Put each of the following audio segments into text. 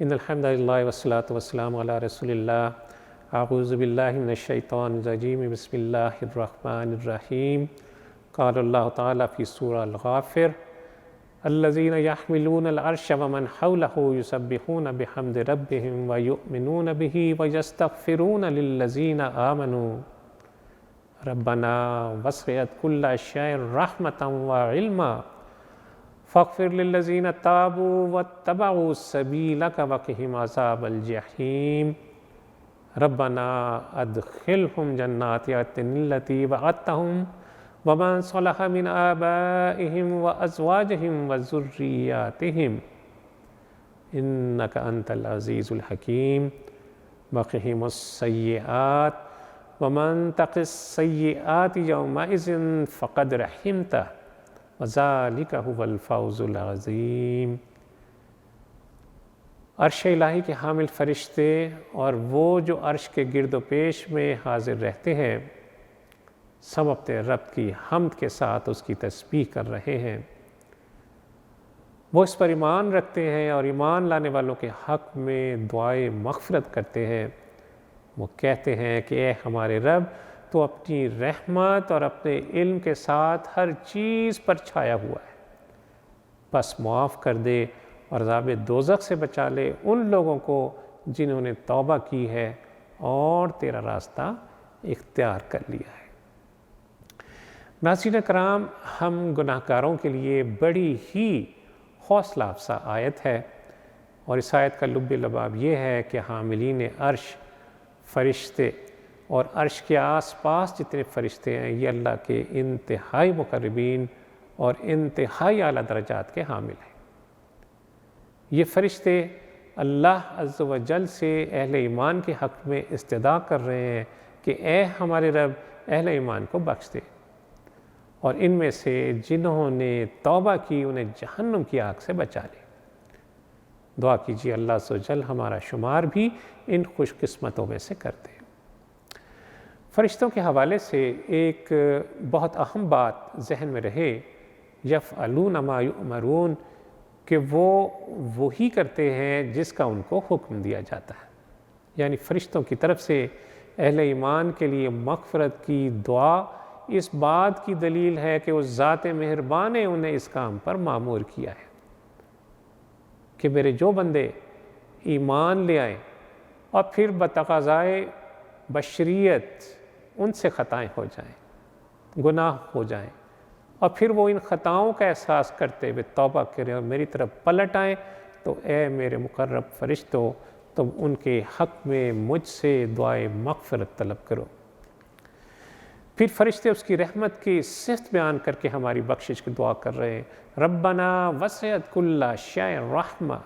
ان الحمد للہ والصلاۃ والسلام علی رسول اللہ اعوذ باللہ من الشیطان الرجیم بسم اللہ الرحمن الرحیم قال اللہ تعالیٰ فی سورہ الغافر الذین یحملون العرش ومن حولہ یسبحون بحمد ربہم ویؤمنون بہ ویستغفرون للذین آمنوا ربنا وسعت کل شیء رحمۃ وعلما فاغفر للذین تابوا واتبعوا سبیلک وقہم عذاب الجحیم ربنا ادخلہم جنات عدن التی وعدتہم ومن صلح من آبائہم وازواجہم وذریاتہم انک انت العزیز الحکیم وقہم السیئات ومن تق السیئات یومئذ فقد رحمتہ وذالک هو الفوز العظیم۔ عرش الہی کے حامل فرشتے اور وہ جو عرش کے گرد و پیش میں حاضر رہتے ہیں سب اپنے رب کی حمد کے ساتھ اس کی تسبیح کر رہے ہیں۔ وہ اس پر ایمان رکھتے ہیں اور ایمان لانے والوں کے حق میں دعائے مغفرت کرتے ہیں۔ وہ کہتے ہیں کہ اے ہمارے رب تو اپنی رحمت اور اپنے علم کے ساتھ ہر چیز پر چھایا ہوا ہے، بس معاف کر دے اور عذاب دوزخ سے بچا لے ان لوگوں کو جنہوں نے توبہ کی ہے اور تیرا راستہ اختیار کر لیا ہے۔ ناظرین کرام، ہم گناہ گاروں کے لیے بڑی ہی حوصلہ افزا آیت ہے، اور اس آیت کا لب لباب یہ ہے کہ حاملین عرش فرشتے اور عرش کے آس پاس جتنے فرشتے ہیں یہ اللہ کے انتہائی مقربین اور انتہائی اعلیٰ درجات کے حامل ہیں۔ یہ فرشتے اللہ عز و جل سے اہل ایمان کے حق میں استدعا کر رہے ہیں کہ اے ہمارے رب اہل ایمان کو بخش دے، اور ان میں سے جنہوں نے توبہ کی انہیں جہنم کی آگ سے بچا لے۔ دعا کیجیے اللہ عز و جل ہمارا شمار بھی ان خوش قسمتوں میں سے کر دے۔ فرشتوں کے حوالے سے ایک بہت اہم بات ذہن میں رہے، یفعلون ما یؤمرون، کہ وہ وہی کرتے ہیں جس کا ان کو حکم دیا جاتا ہے۔ یعنی فرشتوں کی طرف سے اہل ایمان کے لیے مغفرت کی دعا اس بات کی دلیل ہے کہ اس ذات مہربان نے انہیں اس کام پر مامور کیا ہے کہ میرے جو بندے ایمان لے آئیں اور پھر بتقاضائے بشریت ان سے خطائیں ہو جائیں، گناہ ہو جائیں، اور پھر وہ ان خطاؤں کا احساس کرتے ہوئے توبہ کریں اور میری طرف پلٹ آئیں، تو اے میرے مقرب فرشتوں تم ان کے حق میں مجھ سے دعائے مغفرت طلب کرو۔ پھر فرشتے اس کی رحمت کی صفت بیان کر کے ہماری بخشش کی دعا کر رہے ہیں، ربنا وسعت کل شیء رحمہ،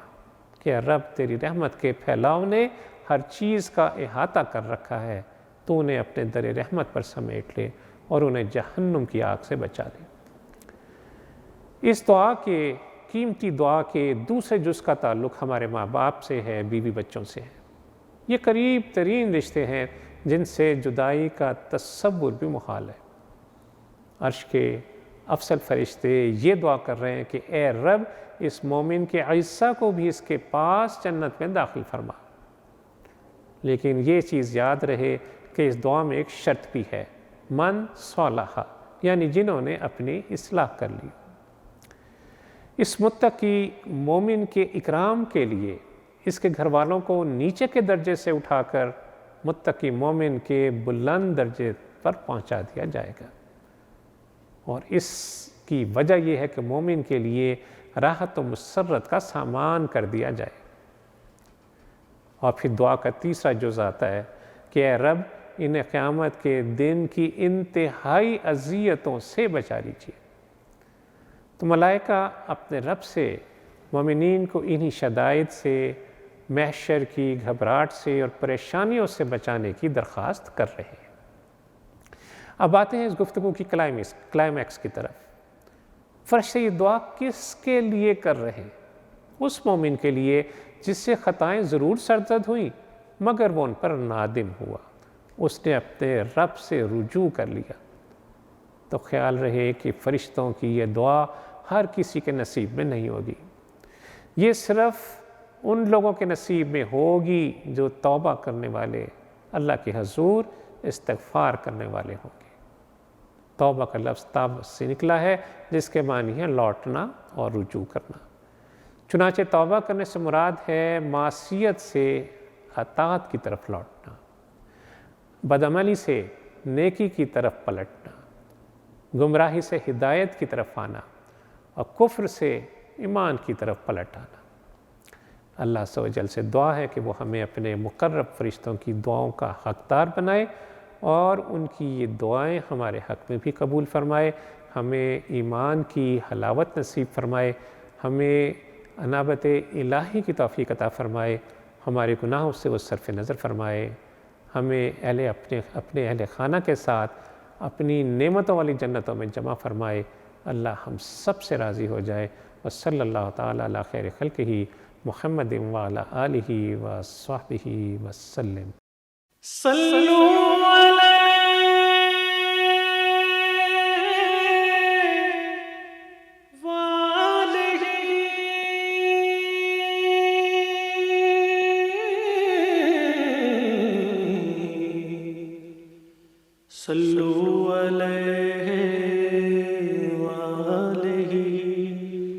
کہ رب تیری رحمت کے پھیلاؤ نے ہر چیز کا احاطہ کر رکھا ہے، تو انہیں اپنے در رحمت پر سمیٹ لے اور انہیں جہنم کی آگ سے بچا لے۔ اس دعا کے قیمتی دعا کے دوسرے جز کا تعلق ہمارے ماں باپ سے ہے، بیوی بچوں سے ہے۔ یہ قریب ترین رشتے ہیں جن سے جدائی کا تصور بھی محال ہے۔ عرش کے افضل فرشتے یہ دعا کر رہے ہیں کہ اے رب اس مومن کے عیسیٰ کو بھی اس کے پاس جنت میں داخل فرما، لیکن یہ چیز یاد رہے کہ اس دعا میں ایک شرط بھی ہے، من صلح، یعنی جنہوں نے اپنی اصلاح کر لی۔ اس متقی مومن کے اکرام کے لیے اس کے گھر والوں کو نیچے کے درجے سے اٹھا کر متقی مومن کے بلند درجے پر پہنچا دیا جائے گا، اور اس کی وجہ یہ ہے کہ مومن کے لیے راحت و مسرت کا سامان کر دیا جائے۔ اور پھر دعا کا تیسرا جز آتا ہے کہ اے رب انہیں قیامت کے دن کی انتہائی اذیتوں سے بچا لیجیے۔ تو ملائکہ اپنے رب سے مومنین کو انہی شدائد سے، محشر کی گھبراہٹ سے اور پریشانیوں سے بچانے کی درخواست کر رہے ہیں۔ اب آتے ہیں اس گفتگو کی کلائمیکس کی طرف۔ فرشتے یہ دعا کس کے لیے کر رہے ہیں؟ اس مومن کے لیے جس سے خطائیں ضرور سرزد ہوئیں مگر وہ ان پر نادم ہوا، اس نے اپنے رب سے رجوع کر لیا۔ تو خیال رہے کہ فرشتوں کی یہ دعا ہر کسی کے نصیب میں نہیں ہوگی، یہ صرف ان لوگوں کے نصیب میں ہوگی جو توبہ کرنے والے، اللہ کے حضور استغفار کرنے والے ہوں گے۔ توبہ کا لفظ تاب سے نکلا ہے، جس کے معنی ہے لوٹنا اور رجوع کرنا۔ چنانچہ توبہ کرنے سے مراد ہے معصیت سے اطاعت کی طرف لوٹنا، بدعملی سے نیکی کی طرف پلٹنا، گمراہی سے ہدایت کی طرف آنا اور کفر سے ایمان کی طرف پلٹ آنا۔ اللہ عز و جل سے دعا ہے کہ وہ ہمیں اپنے مقرب فرشتوں کی دعاؤں کا حقدار بنائے اور ان کی یہ دعائیں ہمارے حق میں بھی قبول فرمائے، ہمیں ایمان کی حلاوت نصیب فرمائے، ہمیں انابت الہی کی توفیق عطا فرمائے، ہمارے گناہوں سے وہ صرف نظر فرمائے، ہمیں اپنے اہل خانہ کے ساتھ اپنی نعمتوں والی جنتوں میں جمع فرمائے۔ اللہ ہم سب سے راضی ہو جائے۔ وصلی اللہ تعالیٰ علی خیر خلقہ محمد وعلی آلہ وصحبہ وسلم۔ صلو علیہ وآلہ صلو علیہ